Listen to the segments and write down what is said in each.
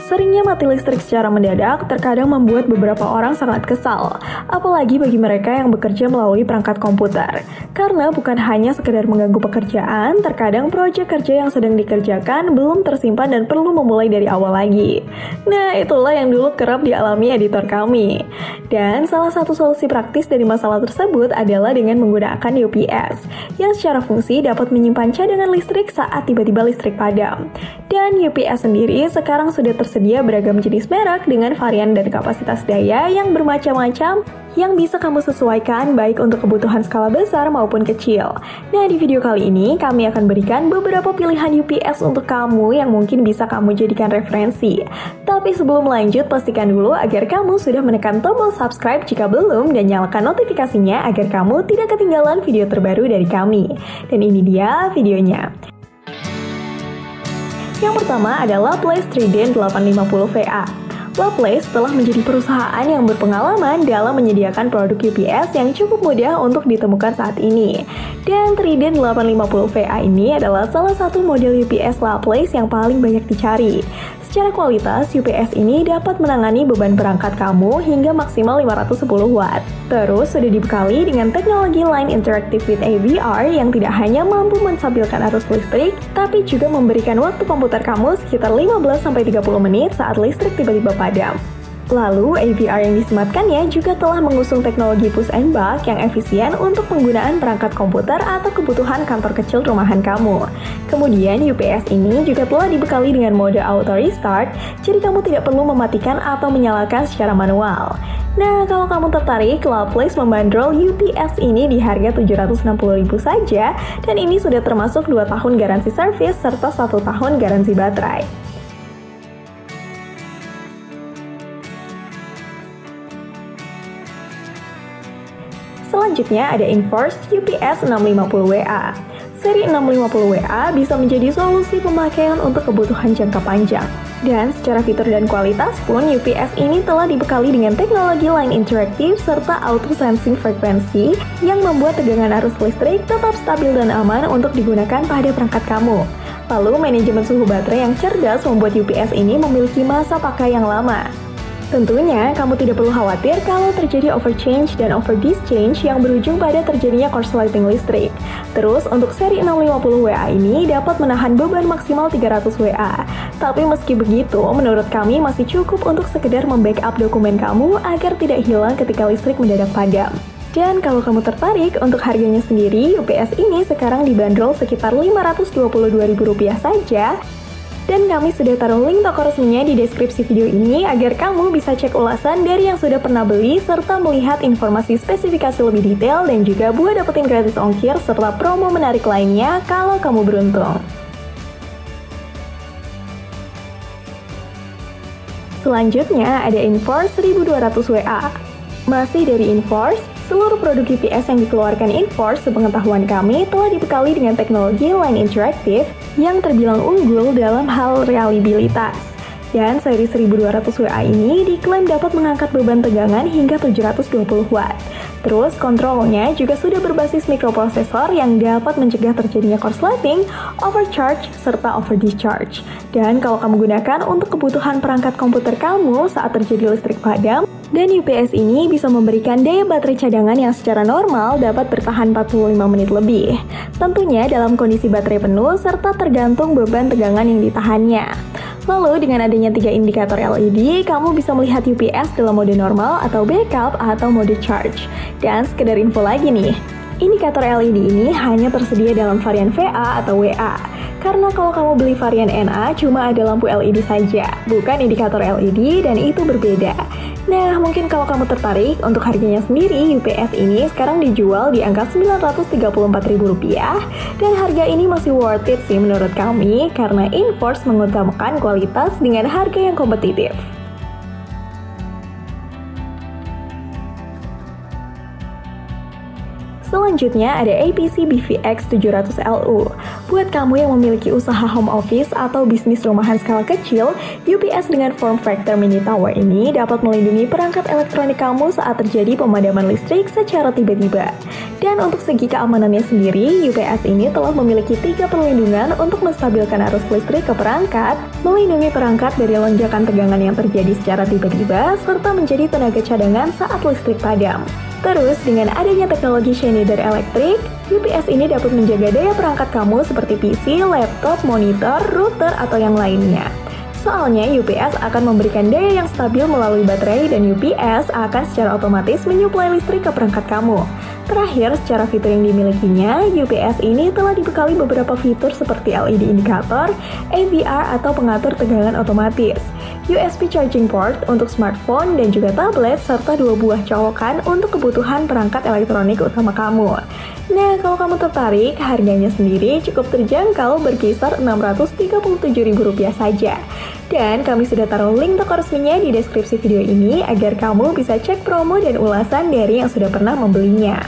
Seringnya mati listrik secara mendadak terkadang membuat beberapa orang sangat kesal, apalagi bagi mereka yang bekerja melalui perangkat komputer. Karena bukan hanya sekedar mengganggu pekerjaan, terkadang proyek kerja yang sedang dikerjakan belum tersimpan dan perlu memulai dari awal lagi. Nah, itulah yang dulu kerap dialami editor kami. Dan salah satu solusi praktis dari masalah tersebut adalah dengan menggunakan UPS, yang secara fungsi dapat menyimpan cadangan listrik saat tiba-tiba listrik padam. Dan UPS sendiri sekarang sudah tersedia beragam jenis merek dengan varian dan kapasitas daya yang bermacam-macam yang bisa kamu sesuaikan baik untuk kebutuhan skala besar maupun kecil. Nah, di video kali ini kami akan berikan beberapa pilihan UPS untuk kamu yang mungkin bisa kamu jadikan referensi. Tapi sebelum lanjut, pastikan dulu agar kamu sudah menekan tombol subscribe jika belum dan nyalakan notifikasinya agar kamu tidak ketinggalan video terbaru dari kami. Dan ini dia videonya. Yang pertama adalah Laplace Trident 850VA. Laplace telah menjadi perusahaan yang berpengalaman dalam menyediakan produk UPS yang cukup mudah untuk ditemukan saat ini. Dan Trident 850VA ini adalah salah satu model UPS Laplace yang paling banyak dicari. Secara kualitas, UPS ini dapat menangani beban perangkat kamu hingga maksimal 510 Watt. Terus sudah dibekali dengan teknologi Line Interactive with AVR yang tidak hanya mampu menstabilkan arus listrik, tapi juga memberikan waktu komputer kamu sekitar 15-30 menit saat listrik tiba-tiba padam. Lalu, AVR yang disematkannya juga telah mengusung teknologi push and buck yang efisien untuk penggunaan perangkat komputer atau kebutuhan kantor kecil rumahan kamu. Kemudian, UPS ini juga telah dibekali dengan mode auto restart, jadi kamu tidak perlu mematikan atau menyalakan secara manual. Nah, kalau kamu tertarik, Laplace membandrol UPS ini di harga Rp760.000 saja, dan ini sudah termasuk 2 tahun garansi servis serta 1 tahun garansi baterai. Selanjutnya ada Inforce UPS 650WA. Seri 650WA bisa menjadi solusi pemakaian untuk kebutuhan jangka panjang. Dan secara fitur dan kualitas pun UPS ini telah dibekali dengan teknologi Line Interactive serta Auto Sensing Frequency yang membuat tegangan arus listrik tetap stabil dan aman untuk digunakan pada perangkat kamu. Lalu manajemen suhu baterai yang cerdas membuat UPS ini memiliki masa pakai yang lama. Tentunya, kamu tidak perlu khawatir kalau terjadi overchange dan overdischarge yang berujung pada terjadinya korsleting listrik. Terus, untuk seri 650WA ini dapat menahan beban maksimal 300 WA. Tapi meski begitu, menurut kami masih cukup untuk sekedar membackup dokumen kamu agar tidak hilang ketika listrik mendadak padam. Dan kalau kamu tertarik, untuk harganya sendiri, UPS ini sekarang dibanderol sekitar Rp522.000 saja. Dan kami sudah taruh link toko resminya di deskripsi video ini agar kamu bisa cek ulasan dari yang sudah pernah beli serta melihat informasi spesifikasi lebih detail dan juga buat dapetin gratis ongkir serta promo menarik lainnya kalau kamu beruntung. Selanjutnya ada Inforce 1200WA. Masih dari Inforce, seluruh produk UPS yang dikeluarkan Inforce sepengetahuan kami telah dibekali dengan teknologi Line Interactive yang terbilang unggul dalam hal reliabilitas. Dan seri 1200WA ini diklaim dapat mengangkat beban tegangan hingga 720 Watt. Terus kontrolnya juga sudah berbasis mikroprosesor yang dapat mencegah terjadinya korsleting, overcharge, serta overdischarge. Dan kalau kamu gunakan untuk kebutuhan perangkat komputer kamu saat terjadi listrik padam, dan UPS ini bisa memberikan daya baterai cadangan yang secara normal dapat bertahan 45 menit lebih. Tentunya dalam kondisi baterai penuh serta tergantung beban tegangan yang ditahannya. Lalu dengan adanya 3 indikator LED, kamu bisa melihat UPS dalam mode normal atau backup atau mode charge. Dan sekedar info lagi nih, indikator LED ini hanya tersedia dalam varian VA atau WA. Karena kalau kamu beli varian NA cuma ada lampu LED saja, bukan indikator LED dan itu berbeda. Nah, mungkin kalau kamu tertarik, untuk harganya sendiri UPS ini sekarang dijual di angka Rp934.000 dan harga ini masih worth it sih menurut kami karena Inforce mengutamakan kualitas dengan harga yang kompetitif. Selanjutnya ada APC BVX 700LU. Buat kamu yang memiliki usaha home office atau bisnis rumahan skala kecil, UPS dengan form factor mini tower ini dapat melindungi perangkat elektronik kamu saat terjadi pemadaman listrik secara tiba-tiba. Dan untuk segi keamanannya sendiri, UPS ini telah memiliki 3 perlindungan untuk menstabilkan arus listrik ke perangkat, melindungi perangkat dari lonjakan tegangan yang terjadi secara tiba-tiba, serta menjadi tenaga cadangan saat listrik padam. Terus, dengan adanya teknologi Schneider Electric, UPS ini dapat menjaga daya perangkat kamu seperti PC, laptop, monitor, router, atau yang lainnya. Soalnya UPS akan memberikan daya yang stabil melalui baterai dan UPS akan secara otomatis menyuplai listrik ke perangkat kamu. Terakhir, secara fitur yang dimilikinya, UPS ini telah dibekali beberapa fitur seperti LED indikator, AVR atau pengatur tegangan otomatis, USB charging port untuk smartphone dan juga tablet, serta 2 buah colokan untuk kebutuhan perangkat elektronik utama kamu. Nah, kalau kamu tertarik, harganya sendiri cukup terjangkau berkisar Rp637.000 saja. Dan kami sudah taruh link toko resminya di deskripsi video ini agar kamu bisa cek promo dan ulasan dari yang sudah pernah membelinya.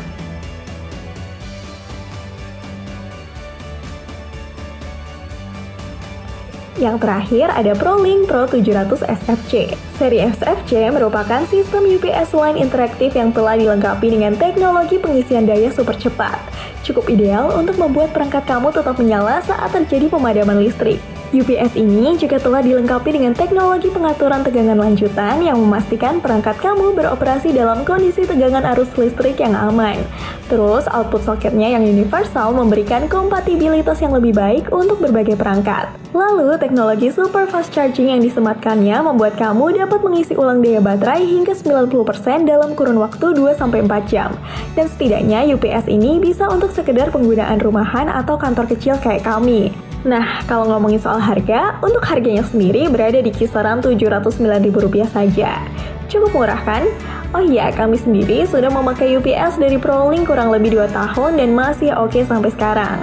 Yang terakhir ada ProLink Pro 700 SFC. Seri SFC merupakan sistem UPS line interaktif yang telah dilengkapi dengan teknologi pengisian daya super cepat. Cukup ideal untuk membuat perangkat kamu tetap menyala saat terjadi pemadaman listrik. UPS ini juga telah dilengkapi dengan teknologi pengaturan tegangan lanjutan yang memastikan perangkat kamu beroperasi dalam kondisi tegangan arus listrik yang aman. Terus, output soketnya yang universal memberikan kompatibilitas yang lebih baik untuk berbagai perangkat. Lalu, teknologi super fast charging yang disematkannya membuat kamu dapat mengisi ulang daya baterai hingga 90% dalam kurun waktu 2-4 jam. Dan setidaknya UPS ini bisa untuk sekedar penggunaan rumahan atau kantor kecil kayak kami. Nah, kalau ngomongin soal harga, untuk harganya sendiri berada di kisaran Rp709.000 saja. Cukup murah kan? Oh iya, kami sendiri sudah memakai UPS dari ProLink kurang lebih 2 tahun dan masih oke sampai sekarang.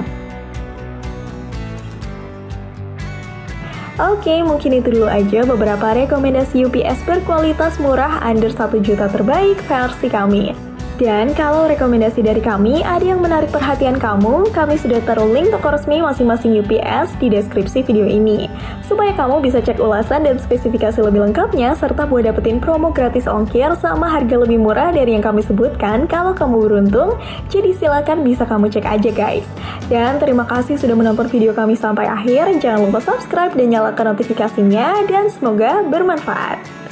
Oke, mungkin itu dulu aja beberapa rekomendasi UPS berkualitas murah under 1 juta terbaik versi kami. Dan kalau rekomendasi dari kami ada yang menarik perhatian kamu, kami sudah taruh link toko resmi masing-masing UPS di deskripsi video ini. Supaya kamu bisa cek ulasan dan spesifikasi lebih lengkapnya, serta buat dapetin promo gratis ongkir sama harga lebih murah dari yang kami sebutkan kalau kamu beruntung, jadi silakan bisa kamu cek aja guys. Dan terima kasih sudah menonton video kami sampai akhir, jangan lupa subscribe dan nyalakan notifikasinya, dan semoga bermanfaat.